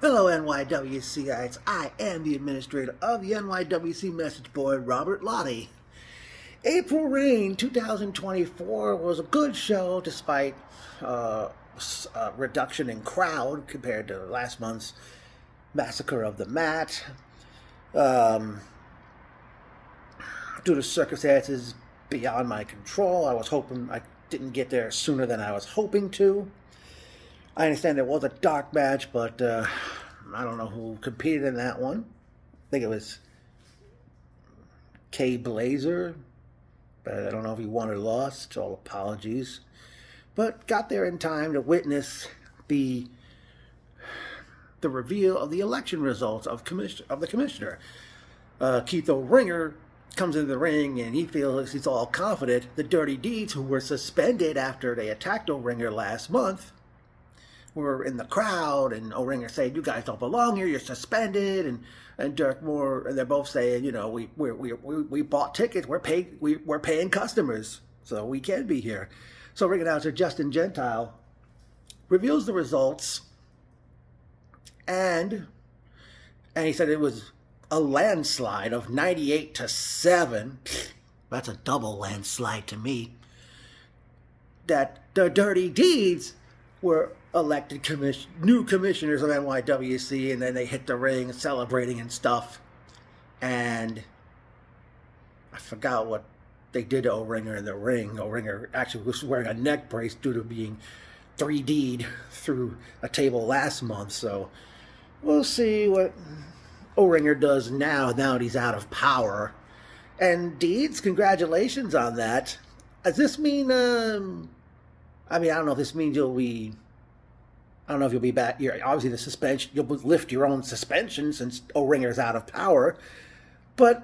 Hello NYWCites, I am the administrator of the NYWC message board, Robert Lottie. April Rain 2024 was a good show despite reduction in crowd compared to last month's Massacre of the Mat. Due to circumstances beyond my control, I was hoping I didn't get there sooner than I was hoping to. I understand it was a dark match, but I don't know who competed in that one. I think it was K Blazer, but I don't know if he won or lost. All apologies. But got there in time to witness the reveal of the election results of the commissioner. Keith O'Ringer comes into the ring and he feels he's all confident. The Dirty Deeds, who were suspended after they attacked O'Ringer last month, were in the crowd, and O'Ringer said, "You guys don't belong here. You're suspended." And Dirk Moore, and they're both saying, "You know, we bought tickets. We're paying customers, so we can be here." So ring announcer Justin Gentile reveals the results, and he said it was a landslide of 98-7. That's a double landslide to me. That the Dirty Deeds were elected new commissioners of NYWC, and then they hit the ring celebrating and stuff. And I forgot what they did to O'Ringer in the ring. O'Ringer actually was wearing a neck brace due to being 3D'd through a table last month. So we'll see what O'Ringer does now that he's out of power. And Deeds, congratulations on that. Does this mean, I mean, I don't know if this means you'll be, I don't know if you'll be back. Obviously, the suspension, you'll lift your own suspension since O'Ringer's out of power. But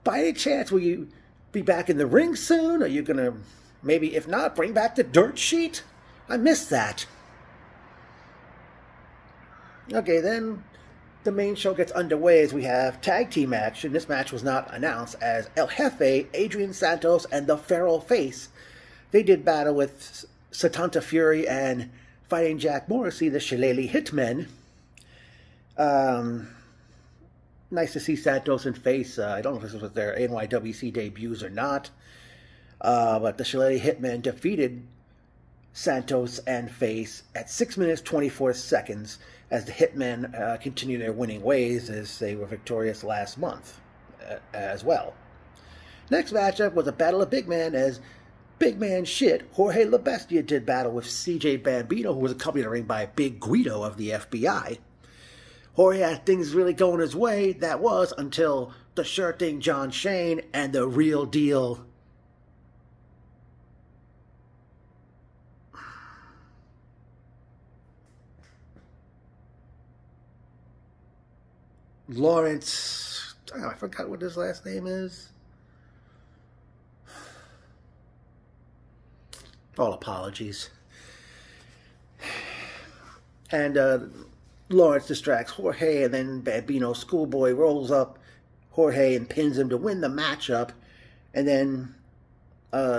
by any chance, will you be back in the ring soon? Are you going to, maybe, if not, bring back the dirt sheet? I missed that. Okay, then the main show gets underway as we have tag team action. This match was not announced, as El Jefe, Adrian Santos, and the Feral Face, they did battle with Satanta Fury and Fighting Jack Morrissey, the Shillelagh Hitmen. Nice to see Santos and Face. I don't know if this was their NYWC debuts or not. But the Shillelagh Hitmen defeated Santos and Face at 6 minutes 24 seconds as the Hitmen continue their winning ways, as they were victorious last month as well. Next matchup was a battle of big man, as Big Man Shit, Jorge La Bestia, did battle with CJ Bambino, who was accompanied in the ring by Big Guido of the FBI. Jorge had things really going his way. That was until the sure thing John Shane and the real deal Lawrence, I forgot what his last name is. All apologies. And Lawrence distracts Jorge, and then Bambino Schoolboy rolls up Jorge and pins him to win the matchup. And then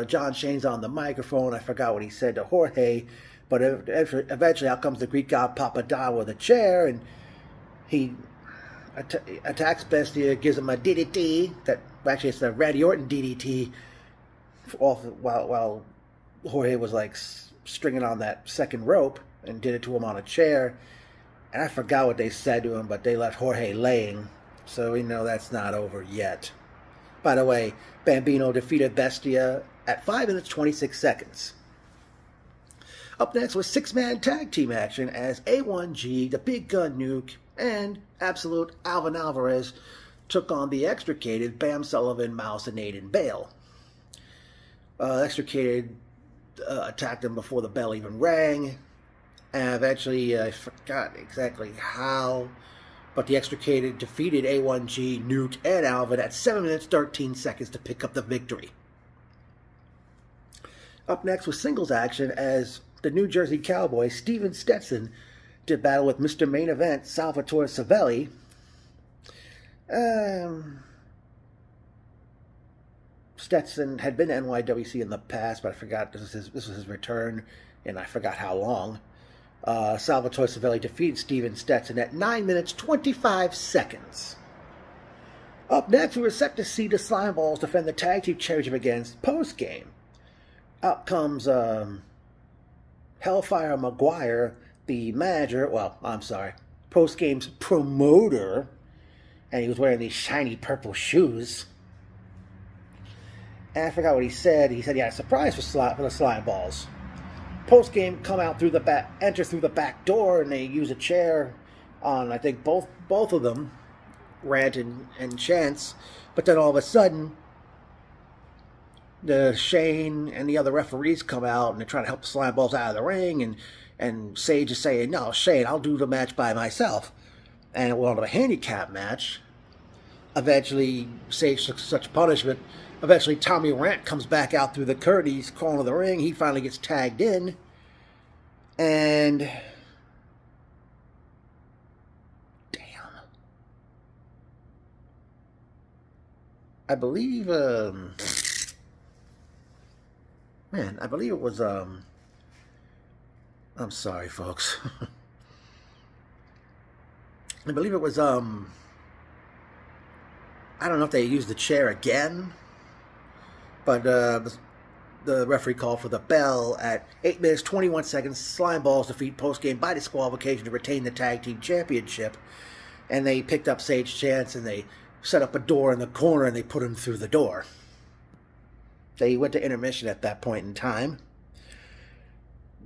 John Shane's on the microphone. I forgot what he said to Jorge, but eventually out comes the Greek god Papadon with a chair, and he attacks Bestia, gives him a DDT. That actually it's the Randy Orton DDT. While Jorge was like stringing on that second rope, and did it to him on a chair. And I forgot what they said to him, but they left Jorge laying, so we know that's not over yet. By the way, Bambino defeated Bestia at 5 minutes 26 seconds. Up next was six-man tag team action, as A1G, the Big Gun Nuke, and Absolute Alvin Alvarez took on the Extricated Bam Sullivan, Mouse, and Aiden Bale. Extricated attacked him before the bell even rang, and eventually, I forgot exactly how, but the Extricated defeated A1G, Nuke, and Alvin at 7 minutes 13 seconds to pick up the victory. Up next was singles action, as the New Jersey Cowboy, Steven Stetson, did battle with Mr. Main Event, Salvatore Savelli. Stetson had been to NYWC in the past, but I forgot this was his return, and I forgot how long. Salvatore Savelli defeated Steven Stetson at 9 minutes 25 seconds. Up next, we were set to see the Slime Balls defend the Tag Team Championship against Post-Game. Out comes Hellfire Maguire, the manager, well, I'm sorry, Post-Game's promoter, and he was wearing these shiny purple shoes. And I forgot what he said. He said he had a surprise for the Slime Balls. Post-game, come out through the back, enter through the back door, and they use a chair on, I think, both of them, Rant and Chance. But then all of a sudden, Shane and the other referees come out, and they're trying to help the Slime Balls out of the ring, and Sage is saying, no, Shane, I'll do the match by myself. And it went on to a handicap match. Eventually, Sage took such punishment. Eventually, Tommy Rant comes back out through the curtain. He's crawling to the ring. He finally gets tagged in. And damn. I believe, I believe it was, I'm sorry, folks. I believe it was, I don't know if they used the chair again. But the referee called for the bell at 8 minutes, 21 seconds. Slime Balls defeat Post-Game by disqualification to retain the Tag Team Championship. And they picked up Sage Chance and they set up a door in the corner and they put him through the door. They went to intermission at that point in time.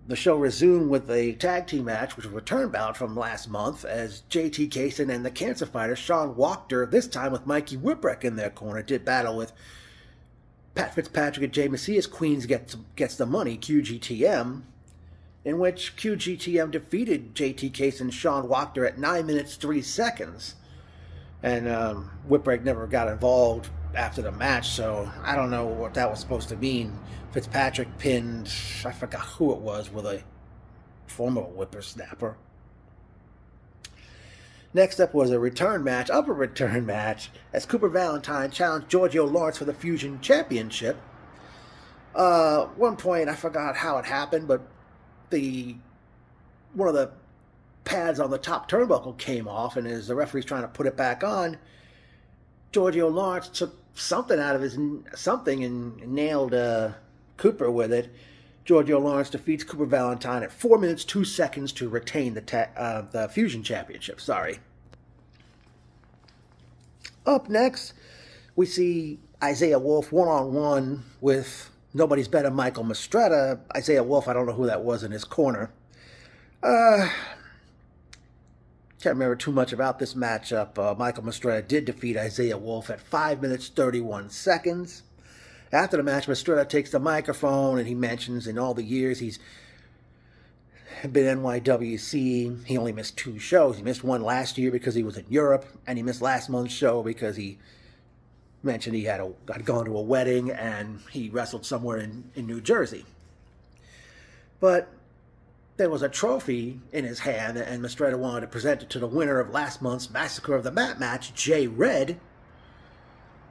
The show resumed with a tag team match, which was a return bout from last month, as JT Kaysen and the Cancer Fighter, Sean Wachter, this time with Mikey Whipwreck in their corner, did battle with Pat Fitzpatrick and Jay Macias. Queens gets the money, QGTM, in which QGTM defeated JT Case and Sean Wachter at 9 minutes 3 seconds. And Whipwreck never got involved after the match, so I don't know what that was supposed to mean. Fitzpatrick pinned, I forgot who it was, with a former whippersnapper. Next up was a return match, upper return match, as Cooper Valentine challenged Giorgio Lawrence for the Fusion Championship. One point, I forgot how it happened, but one of the pads on the top turnbuckle came off, and as the referee's trying to put it back on, Giorgio Lawrence took something out of something and nailed Cooper with it. Giorgio Lawrence defeats Cooper Valentine at 4 minutes 2 seconds to retain the Fusion Championship. Sorry. Up next, we see Isaiah Wolf one-on-one with nobody's better Michael Mistretta. Isaiah Wolf, I don't know who that was in his corner. Can't remember too much about this matchup. Michael Mistretta did defeat Isaiah Wolf at 5 minutes 31 seconds. After the match, Mistretta takes the microphone and he mentions in all the years he's been NYWC, he only missed 2 shows. He missed one last year because he was in Europe, and he missed last month's show because he mentioned he had gone to a wedding and he wrestled somewhere in New Jersey. But there was a trophy in his hand, and Mistretta wanted to present it to the winner of last month's Massacre of the Mat match, Jay Red.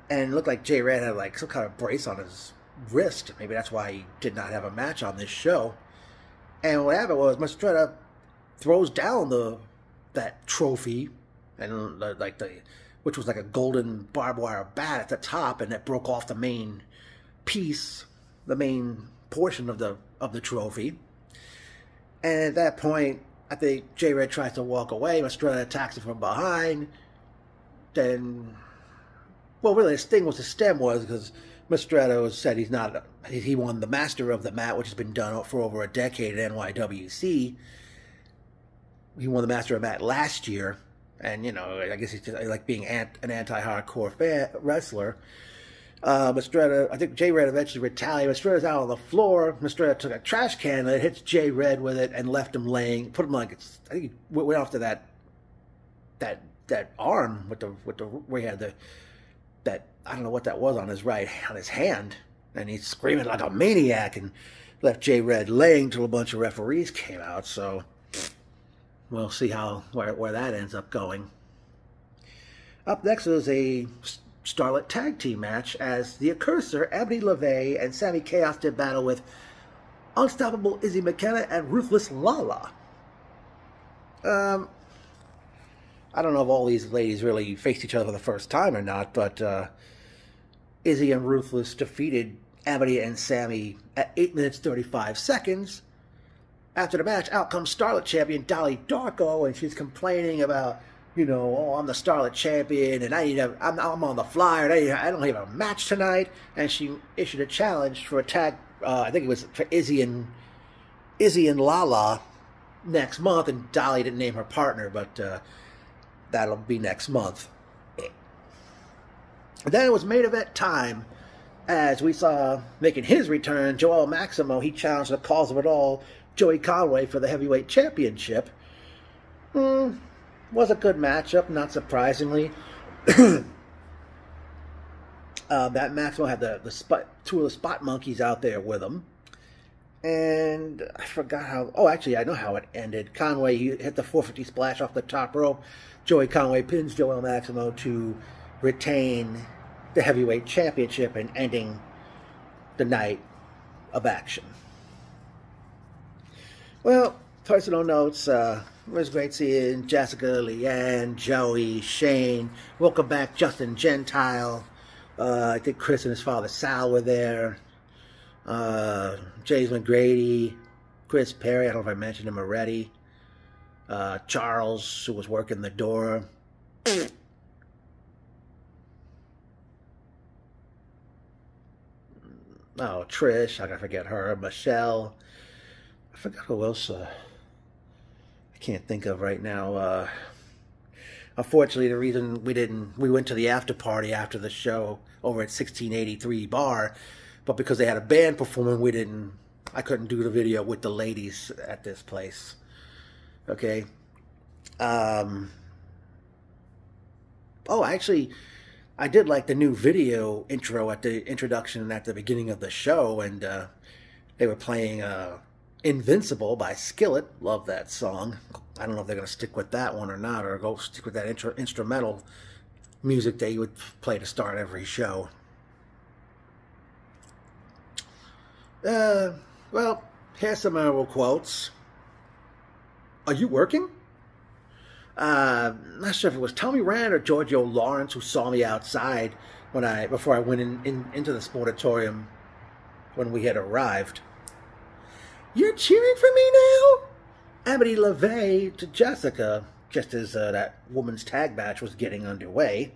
And it looked like Jay Red had like some kind of brace on his wrist. Maybe that's why he did not have a match on this show. And what happened was Mistretta throws down that trophy, and which was like a golden barbed wire bat at the top, and that broke off the main piece, the main portion of the trophy. And at that point, I think Jay Red tries to walk away. Mistretta attacks him from behind. Then, well, really, his thing was the stem was because Mistretta said he won the Master of the Mat, which has been done for over a decade at NYWC. He won the Master of the Mat last year, and I guess he's just like being an anti-hardcore wrestler. Mistretta, I think Jay Red eventually retaliated. Mistretta's out on the floor. Mistretta took a trash can and hits Jay Red with it and left him laying. Put him like I think he went off to that arm with the where he had that I don't know what that was on his hand, and he's screaming like a maniac and left Jay Red laying till a bunch of referees came out. So we'll see where that ends up going. Up next is a Starlet Tag Team match as the Accursor, Ebony LeVay, and Sammy Chaos did battle with Unstoppable Izzy McKenna and Ruthless Lala. I don't know if all these ladies really faced each other for the first time or not, but Izzy and Ruthless defeated Amity and Sammy at 8 minutes 35 seconds. After the match, out comes Starlet Champion Dolly Darko, and she's complaining about, you know, oh, I'm the Starlet Champion, and I'm on the flyer, and I don't have a match tonight. And she issued a challenge for a tag. I think it was for Izzy and Lala next month, and Dolly didn't name her partner, but that'll be next month. Then it was main event time, as we saw making his return, Joel Maximo. He challenged the cause of it all, Joey Conway, for the heavyweight championship. Was a good matchup, not surprisingly. That Maximo had two of the spot monkeys out there with him. And I forgot how... Oh, actually, I know how it ended. Conway, he hit the 450 splash off the top rope. Joey Conway pins Joel Maximo to retain the heavyweight championship and ending the night of action. Well, personal notes. It was great seeing Jessica, Leanne, Joey, Shane. Welcome back, Justin Gentile. I think Chris and his father Sal were there. James McGrady, Chris Perry, I don't know if I mentioned him already. Charles, who was working the door. Oh, Trish, I gotta forget her. Michelle. I forgot who else I can't think of right now. Unfortunately, the reason we went to the after party after the show over at 1683 Bar, but because they had a band performing, I couldn't do the video with the ladies at this place. Okay. Oh, actually, I did like the new video intro at the introduction at the beginning of the show, and they were playing Invincible by Skillet. Love that song. I don't know if they're going to stick with that one or not, or go stick with that instrumental music they would play to start every show. Well, here's some memorable quotes. Are you working? Not sure if it was Tommy Rand or Giorgio Lawrence who saw me outside before I went into the sportatorium when we had arrived. You're cheering for me now? Amity LaVey to Jessica, just as that woman's tag match was getting underway.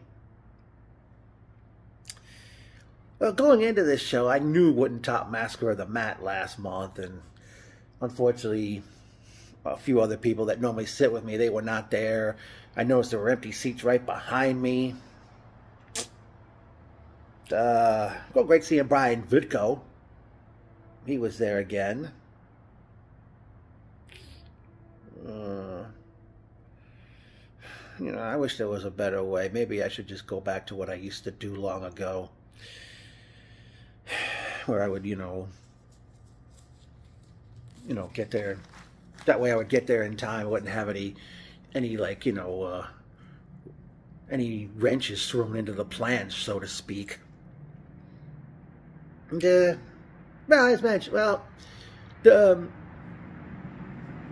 Well, going into this show, I knew it wouldn't top Massacre of the Mat last month, and unfortunately, a few other people that normally sit with me, they were not there. I noticed there were empty seats right behind me. Great seeing Brian Vidko. He was there again. You know, I wish there was a better way. Maybe I should just go back to what I used to do long ago, where I would, you know, get there. That way I would get there in time. I wouldn't have any like, you know, any wrenches thrown into the plans, so to speak. And, well, as mentioned, now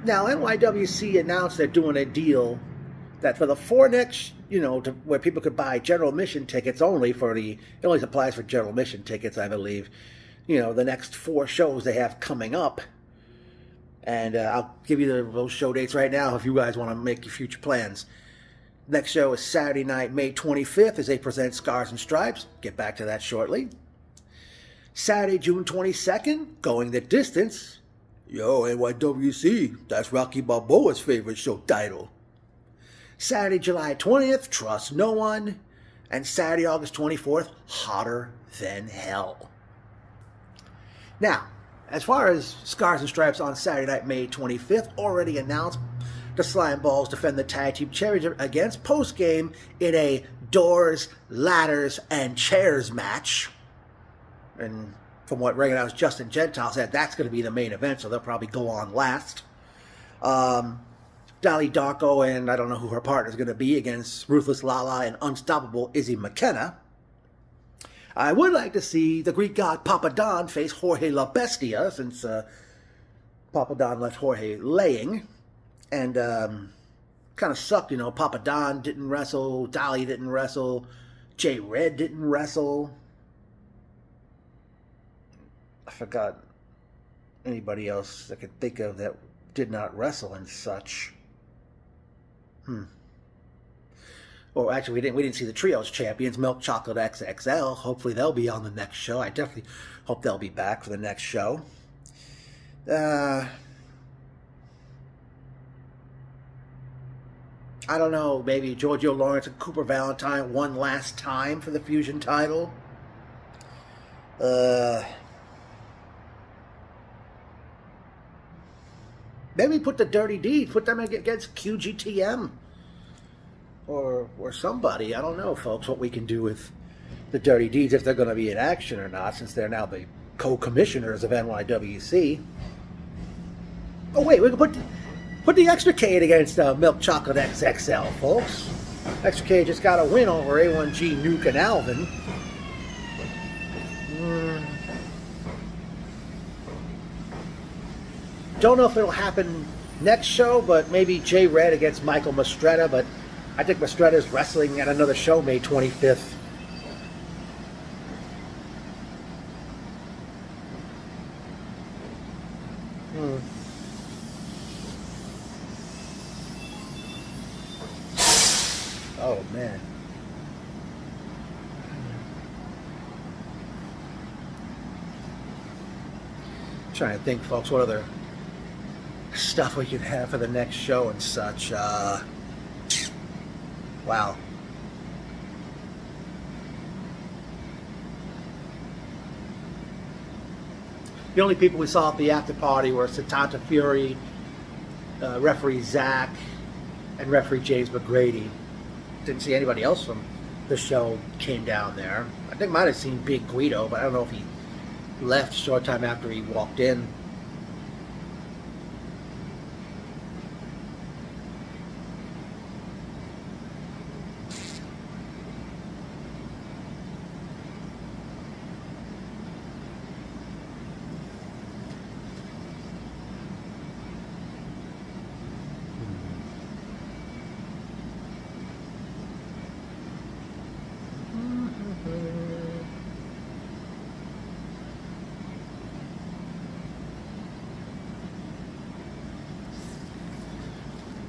NYWC announced they're doing a deal that for the 4 next, you know, where people could buy general admission tickets only it only applies for general admission tickets, I believe. You know, the next 4 shows they have coming up. And I'll give you those show dates right now if you guys want to make your future plans. Next show is Saturday night, May 25th, as they present Scars and Stripes. Get back to that shortly. Saturday, June 22nd, Going the Distance. Yo, NYWC, that's Rocky Balboa's favorite show title. Saturday, July 20th, Trust No One. And Saturday, August 24th, Hotter Than Hell. Now, as far as Scars and Stripes on Saturday night, May 25th, already announced, the Slime Balls defend the Tag Team Championship against Post-Game in a Doors, Ladders, and Chairs match. And from what Ring Announced Justin Gentile said, that's going to be the main event, so they'll probably go on last. Dolly Darko and I don't know who her partner is going to be against Ruthless Lala and Unstoppable Izzy McKenna. I would like to see the Greek god Papa Don face Jorge La Bestia, since Papa Don left Jorge laying. And kind of sucked, you know. Papa Don didn't wrestle, Dolly didn't wrestle, Jay Red didn't wrestle. I forgot anybody else I could think of that did not wrestle and such. Or actually, we didn't see the Trios champions, Milk Chocolate XXL. Hopefully they'll be on the next show. I definitely hope they'll be back for the next show. I don't know, maybe Giorgio Lawrence and Cooper Valentine one last time for the Fusion title. Maybe put the Dirty Deeds, put them against QGTM or somebody. I don't know, folks, what we can do with the Dirty Deeds, if they're going to be in action or not, since they're now the co-commissioners of NYWC. Oh wait, we can put the Extricade against Milk Chocolate XXL, folks. Extricade just got a win over A1G, Nuke, and Alvin. Don't know if it'll happen next show, but maybe Jay Red against Michael Mastretta. But I think Mastretta's wrestling at another show May 25th. Oh, man. Trying to think, folks, what other stuff we could have for the next show and such. Wow. The only people we saw at the after party were Satanta Fury, referee Zach, and referee James McGrady. Didn't see anybody else from the show came down there. I think might have seen Big Guido, but I don't know if he left a short time after he walked in.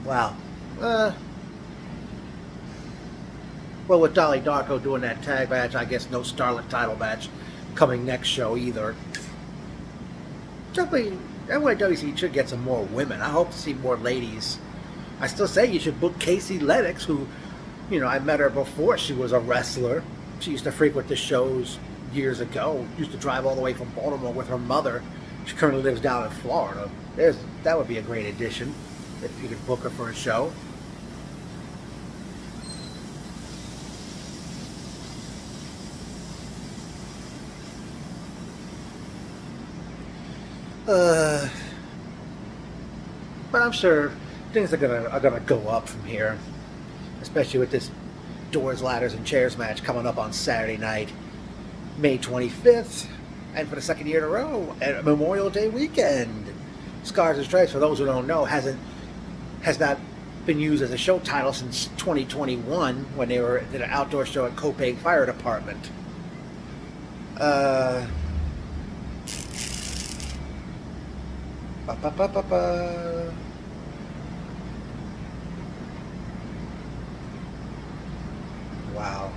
Wow. Well, with Dolly Darko doing that tag match, I guess no Starlet title match coming next show either. Definitely, NYWC should get some more women. I hope to see more ladies. I still say you should book Casey Lennox, who, you know, I met her before she was a wrestler. She used to frequent the shows years ago. Used to drive all the way from Baltimore with her mother. She currently lives down in Florida. That would be a great addition if you could book her for a show. But I'm sure things are gonna go up from here, especially with this Doors, Ladders, and Chairs match coming up on Saturday night, May 25th, and for the second year in a row at Memorial Day weekend. Scars and Stripes, for those who don't know, has not been used as a show title since 2021 when they did an outdoor show at Copeg Fire Department. Wow.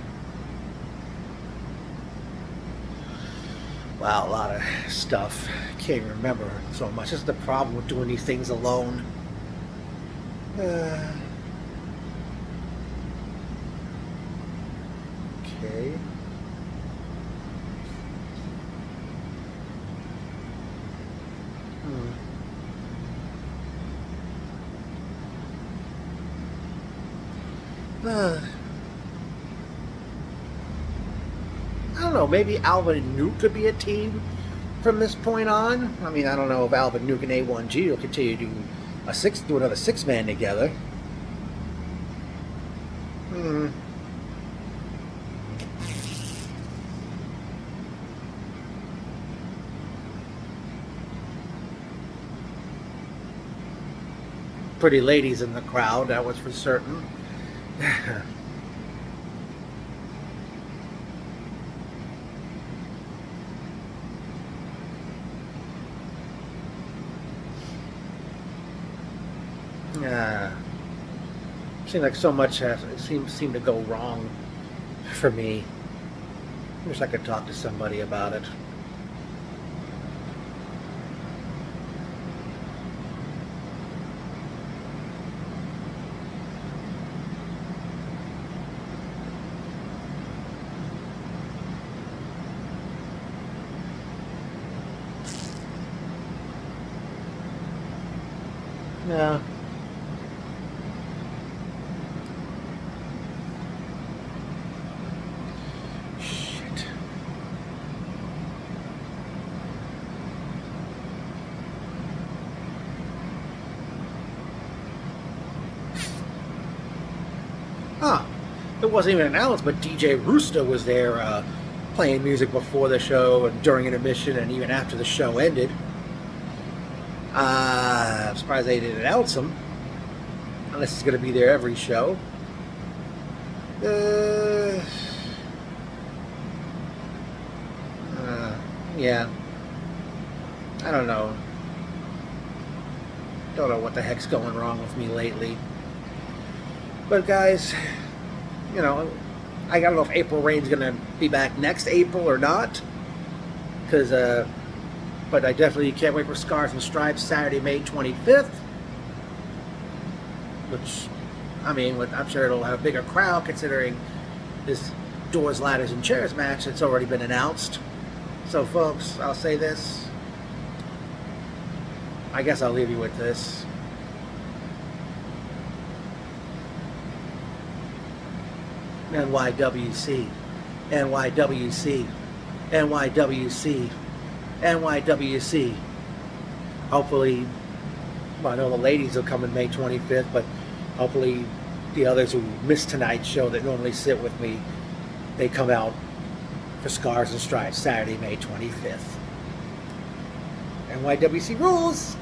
Wow, a lot of stuff. Can't remember so much. That's the problem with doing these things alone. Okay. I don't know, maybe Alvin and Nuke could be a team from this point on. I mean, I don't know if Alvin, Nuke, and A1G will continue to do another six-man together. pretty ladies in the crowd, that was for certain. Seemed like so much seemed to go wrong for me. Wish I could talk to somebody about it. Yeah. Shit. Ah, it wasn't even announced, but DJ Rooster was there playing music before the show and during intermission and even after the show ended. I'm surprised they didn't announce him, unless he's going to be there every show. Yeah. I don't know. Don't know what the heck's going wrong with me lately. But guys, you know, I don't know if April Rain's going to be back next April or not. Because, but I definitely can't wait for Scars and Stripes Saturday, May 25th. Which, I mean, I'm sure it'll have a bigger crowd considering this Doors, Ladders, and Chairs match that's already been announced. So, folks, I'll say this. I guess I'll leave you with this. NYWC, NYWC, NYWC, NYWC. Hopefully, well, I know the ladies will come in May 25th, but hopefully the others who missed tonight's show that normally sit with me, they come out for Scars and Stripes Saturday, May 25th. NYWC rules!